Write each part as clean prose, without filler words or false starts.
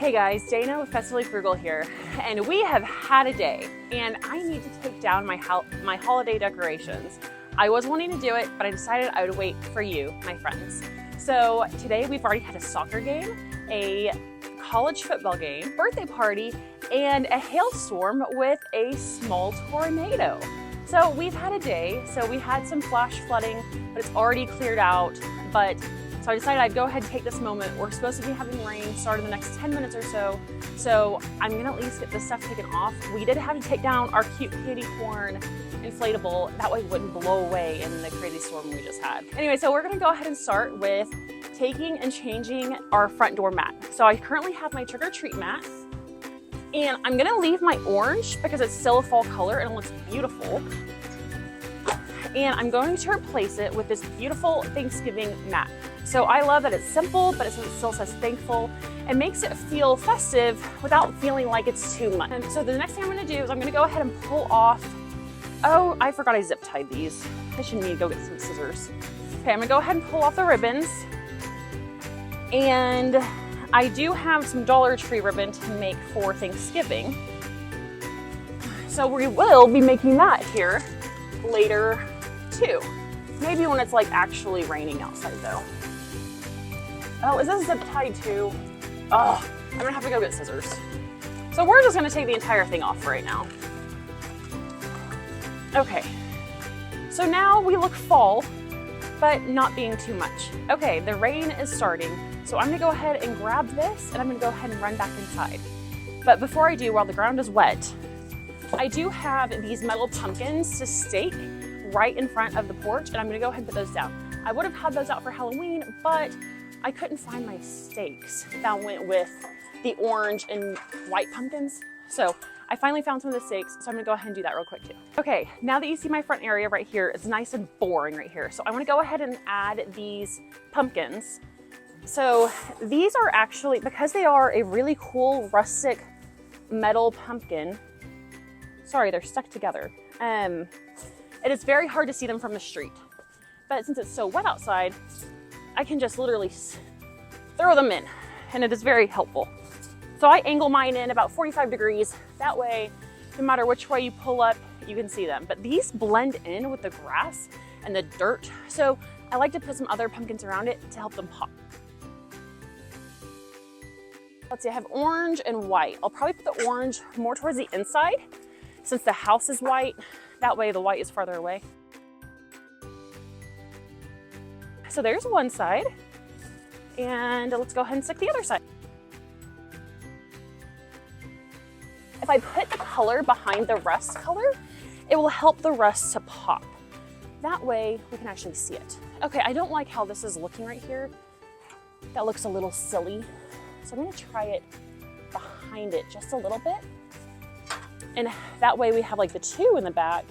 Hey guys, Dana with Festive Frugal here, and we have had a day, and I need to take down my holiday decorations. I was wanting to do it, but I decided I would wait for you, my friends. So today we've already had a soccer game, a college football game, birthday party, and a hailstorm with a small tornado. So we've had a day. So we had some flash flooding, but it's already cleared out. So I decided I'd go ahead and take this moment. We're supposed to be having rain start in the next 10 minutes or so. So I'm gonna at least get this stuff taken off. We did have to take down our cute candy corn inflatable. That way it wouldn't blow away in the crazy storm we just had. Anyway, so we're gonna go ahead and start with taking and changing our front door mat. So I currently have my trick or treat mat, and I'm gonna leave my orange because it's still a fall color and it looks beautiful. And I'm going to replace it with this beautiful Thanksgiving mat. So I love that it's simple, but it still says thankful. It makes it feel festive without feeling like it's too much. And so the next thing I'm gonna do is I'm gonna go ahead and pull off, oh, I forgot I zip tied these. I should need to go get some scissors. Okay, I'm gonna go ahead and pull off the ribbons. And I do have some Dollar Tree ribbon to make for Thanksgiving. So we will be making that here later too. Maybe when it's like actually raining outside though. Oh, is this zip tied too? Oh, I'm gonna have to go get scissors. So we're just gonna take the entire thing off right now. Okay, so now we look fall, but not being too much. Okay, the rain is starting. So I'm gonna go ahead and grab this and I'm gonna go ahead and run back inside. But before I do, while the ground is wet, I do have these metal pumpkins to stake right in front of the porch, and I'm gonna go ahead and put those down. I would have had those out for Halloween, but I couldn't find my stakes that went with the orange and white pumpkins. So I finally found some of the stakes, so I'm gonna go ahead and do that real quick too. Okay, now that you see my front area right here, it's nice and boring right here. So I'm gonna go ahead and add these pumpkins. So these are actually, because they are a really cool rustic metal pumpkin, sorry, they're stuck together. It is very hard to see them from the street. But since it's so wet outside, I can just literally throw them in, and it is very helpful. So I angle mine in about 45 degrees. That way, no matter which way you pull up, you can see them. But these blend in with the grass and the dirt. So I like to put some other pumpkins around it to help them pop. Let's see, I have orange and white. I'll probably put the orange more towards the inside since the house is white. That way the white is farther away. So there's one side, and let's go ahead and stick the other side. If I put the color behind the rust color, it will help the rust to pop. That way we can actually see it. Okay, I don't like how this is looking right here. That looks a little silly. So I'm gonna try it behind it just a little bit. And that way we have like the two in the back.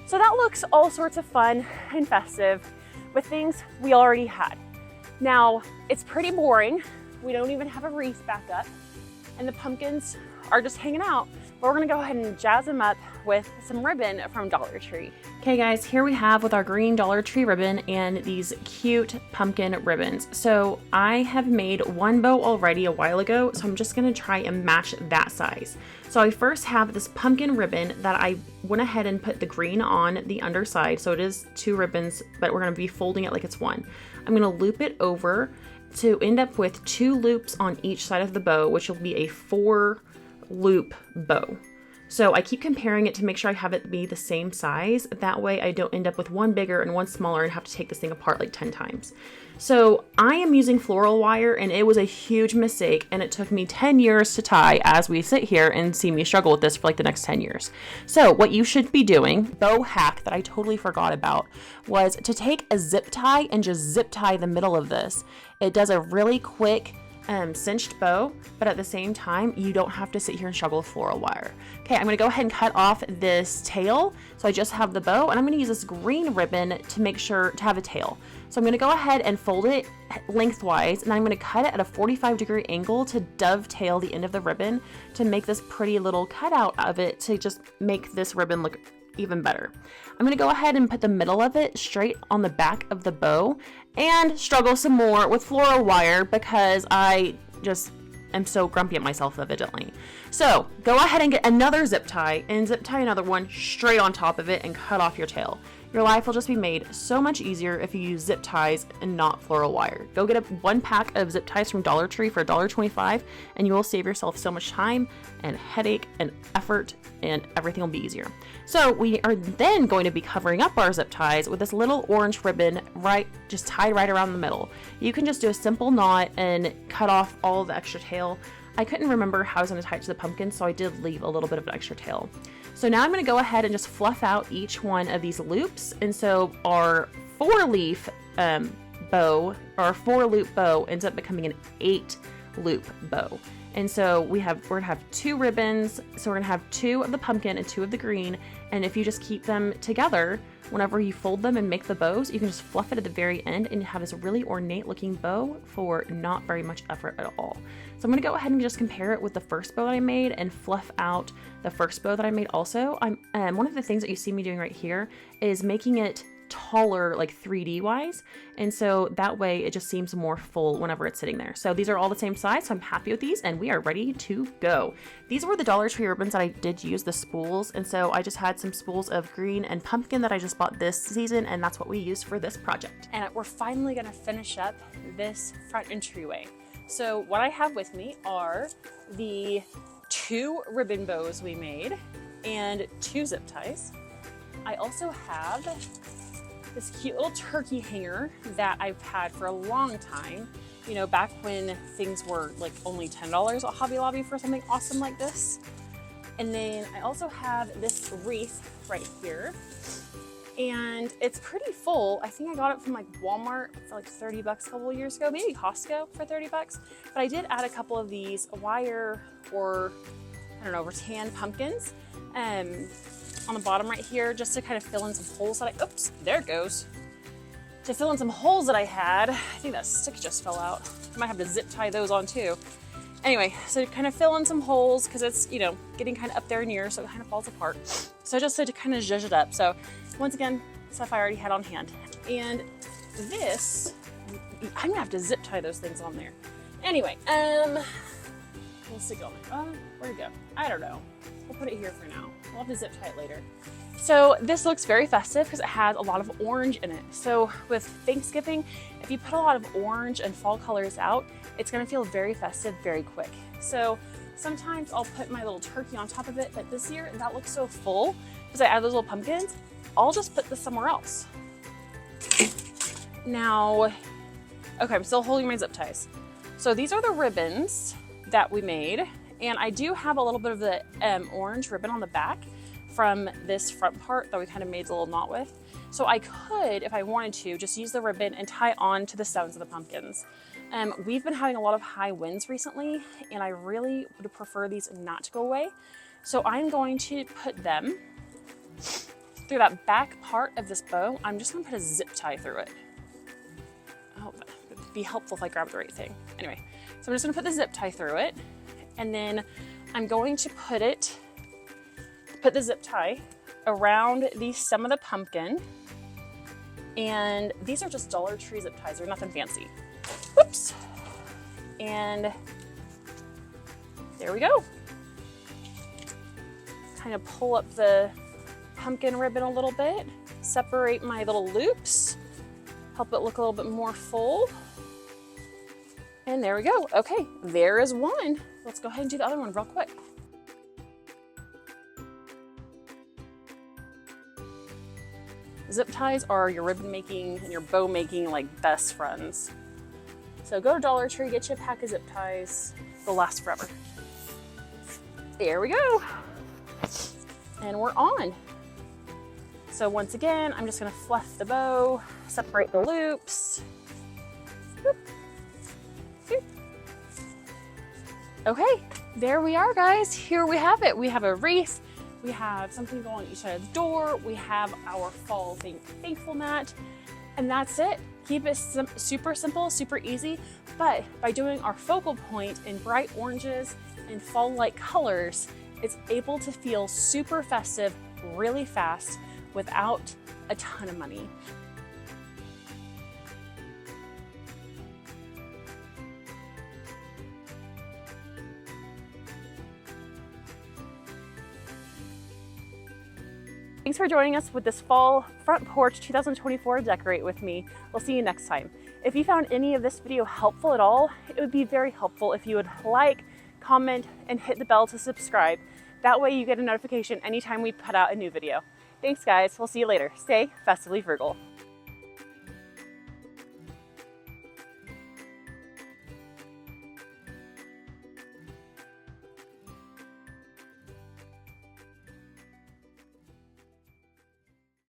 So that looks all sorts of fun and festive with things we already had. Now, it's pretty boring. We don't even have a wreath back up, and the pumpkins are just hanging out. But we're gonna go ahead and jazz them up with some ribbon from Dollar Tree. Okay guys, here we have with our green Dollar Tree ribbon and these cute pumpkin ribbons. So I have made one bow already a while ago, so I'm just gonna try and match that size. So I first have this pumpkin ribbon that I went ahead and put the green on the underside. So it is two ribbons, but we're gonna be folding it like it's one. I'm gonna loop it over to end up with 2 loops on each side of the bow, which will be a 4 loop bow. So I keep comparing it to make sure I have it be the same size. That way I don't end up with one bigger and one smaller and have to take this thing apart like 10 times. So I am using floral wire, and it was a huge mistake, and it took me 10 years to tie as we sit here and see me struggle with this for like the next 10 years. So what you should be doing, bow hack that I totally forgot about, was to take a zip tie and just zip tie the middle of this. It does a really quick cinched bow, but at the same time, you don't have to sit here and struggle with floral wire. Okay, I'm gonna go ahead and cut off this tail. So I just have the bow, and I'm gonna use this green ribbon to make sure to have a tail. So I'm gonna go ahead and fold it lengthwise, and I'm gonna cut it at a 45-degree angle to dovetail the end of the ribbon to make this pretty little cutout of it to just make this ribbon look even better. I'm gonna go ahead and put the middle of it straight on the back of the bow and struggle some more with floral wire because I just am so grumpy at myself evidently. So go ahead and get another zip tie and zip tie another one straight on top of it and cut off your tail. Your life will just be made so much easier if you use zip ties and not floral wire. Go get one pack of zip ties from Dollar Tree for $1.25 and you will save yourself so much time and headache and effort, and everything will be easier. So we are then going to be covering up our zip ties with this little orange ribbon just tied right around the middle. You can just do a simple knot and cut off all the extra tail. I couldn't remember how I was going to tie it to the pumpkin, so I did leave a little bit of an extra tail. So now I'm going to go ahead and just fluff out each one of these loops. And so our 4-leaf bow, or 4-loop bow, ends up becoming an 8-loop bow. And so we're gonna have 2 ribbons. So we're gonna have 2 of the pumpkin and 2 of the green. And if you just keep them together, whenever you fold them and make the bows, you can just fluff it at the very end and have this really ornate looking bow for not very much effort at all. So I'm gonna go ahead and just compare it with the first bow that I made and fluff out the first bow that I made also. One of the things that you see me doing right here is making it taller, like 3D wise, and so that way it just seems more full whenever it's sitting there. So these are all the same size, so I'm happy with these and we are ready to go. These were the Dollar Tree ribbons that I did use, the spools, and so I just had some spools of green and pumpkin that I just bought this season, and that's what we used for this project. And we're finally gonna finish up this front entryway. So what I have with me are the 2 ribbon bows we made and 2 zip ties. I also have this cute little turkey hanger that I've had for a long time, you know, back when things were like only $10 at Hobby Lobby for something awesome like this. And then I also have this wreath right here, and it's pretty full. I think I got it from like Walmart for like 30 bucks a couple of years ago, maybe Costco for 30 bucks. But I did add a couple of these wire or, I don't know, rattan pumpkins on the bottom right here, just to kind of fill in some holes that oops, there it goes. To fill in some holes that I had. I think that stick just fell out. I might have to zip tie those on too. Anyway, so to kind of fill in some holes, because it's, you know, getting kind of up there in here, so it kind of falls apart. So just to kind of zhuzh it up. So once again, stuff I already had on hand. And this, I'm gonna have to zip tie those things on there. Anyway, we'll stick it on there. Where'd it go? I don't know. We'll put it here for now. We'll have to zip tie it later. So this looks very festive because it has a lot of orange in it. So with Thanksgiving, if you put a lot of orange and fall colors out, it's gonna feel very festive very quick. So sometimes I'll put my little turkey on top of it, but this year that looks so full because I add those little pumpkins. I'll just put this somewhere else. Now, okay, I'm still holding my zip ties. So these are the ribbons that we made. And I do have a little bit of the orange ribbon on the back from this front part that we kind of made a little knot with. So I could, if I wanted to, just use the ribbon and tie on to the stems of the pumpkins. We've been having a lot of high winds recently, and I really would prefer these not to go away. So I'm going to put them through that back part of this bow. I'm just gonna put a zip tie through it. Oh, it'd be helpful if I grabbed the right thing. Anyway, so I'm just gonna put the zip tie through it. And then I'm going to put the zip tie around the stem of the pumpkin. And these are just Dollar Tree zip ties, they're nothing fancy. Whoops. And there we go. Kind of pull up the pumpkin ribbon a little bit, separate my little loops, help it look a little bit more full. And there we go. Okay, there is one. Let's go ahead and do the other one real quick. Zip ties are your ribbon making and your bow making like best friends. So go to Dollar Tree, get you a pack of zip ties. They'll last forever. There we go. And we're on. So once again, I'm just gonna fluff the bow, separate the loops. Boop. Boop. Okay, there we are, guys. Here we have it. We have a wreath. We have something going on each side of the door. We have our fall thankful mat, and that's it. Keep it super simple, super easy, but by doing our focal point in bright oranges and fall-like colors, it's able to feel super festive really fast without a ton of money. Thanks for joining us with this fall front porch 2024 decorate with me. We'll see you next time. If you found any of this video helpful at all, it would be very helpful if you would like, comment, and hit the bell to subscribe. That way you get a notification anytime we put out a new video. Thanks guys, we'll see you later. Stay festively frugal.